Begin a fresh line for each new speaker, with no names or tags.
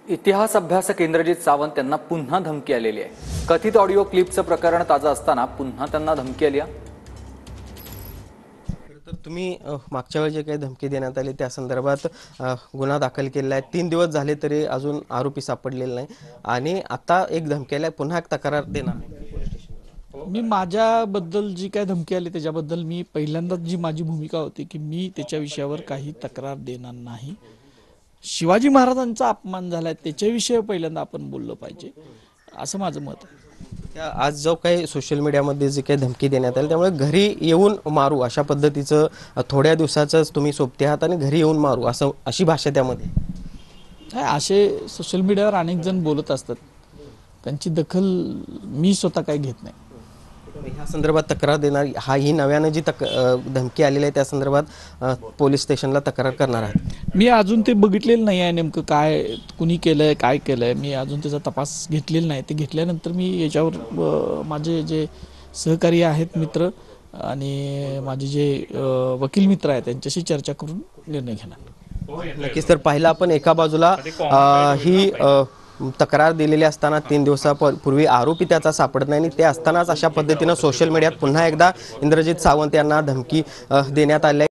इतिहास अभ्यासक इंद्रजित सावंत यांना पुन्हा धमकी आलेली आहे। कथित ऑडिओ क्लिपचं प्रकरण ताजं असताना पुन्हा त्यांना धमकी आली आहे।
तर तुम्ही मागच्या वेळी जे काही धमकी देण्यात आली त्या संदर्भात गुन्हा दाखल केलेला आहे। 3 दिवस झाले तरी अजून आरोपी सापडलेला नाही आणि आता एक धमकी आली, पुन्हा एक तक्रार देणार।
मी माझ्याबद्दल जी काय धमकी आली त्याच्याबद्दल मी पहिल्यांदाच जी माझी भूमिका होती की मी त्याच्या विषयावर काही तक्रार देणार नाही। शिवाजी महाराजांचा अपमान झालाय त्याच्याविषयी पहिल्यांदा आपण बोललं पाहिजे असं माझं मत आहे।
आज जो काही सोशल मीडियामध्ये जी काही धमकी देण्यात आली त्यामुळे घरी येऊन मारू अशा पद्धतीचं थोड्या दिवसाचंच तुम्ही सोबते आहात आणि घरी येऊन मारू असं अशी भाषा त्यामध्ये
असे सोशल मीडियावर अनेक जण बोलत असतात, त्यांची दखल मी स्वतः काही घेत नाही।
ह्या संदर्भात तक्रार देणार ही नव्याने जी धमकी आलेली आहे त्या संदर्भात पोलीस स्टेशनला तक्रार करणार आहे।
मी अजून ते बघितलेलं नाही आहे नेमकं काय कुणी केलंय काय केलंय, मी अजून त्याचा तपास घेतलेला नाही। ते घेतल्यानंतर मी याच्यावर माझे जे सहकारी आहेत मित्र आणि माझे जे वकील मित्र आहेत त्यांच्याशी चर्चा करून निर्णय घेणार।
नक्कीच। तर पाहिलं आपण एका बाजूला ही तक्रार दिलेली असताना 3 दिवसापूर्वी आरोपी त्याचा सापडत नाही आणि ते असतानाच अशा पद्धतीनं सोशल मीडियात पुन्हा एकदा इंद्रजित सावंत यांना धमकी देण्यात आली आहे।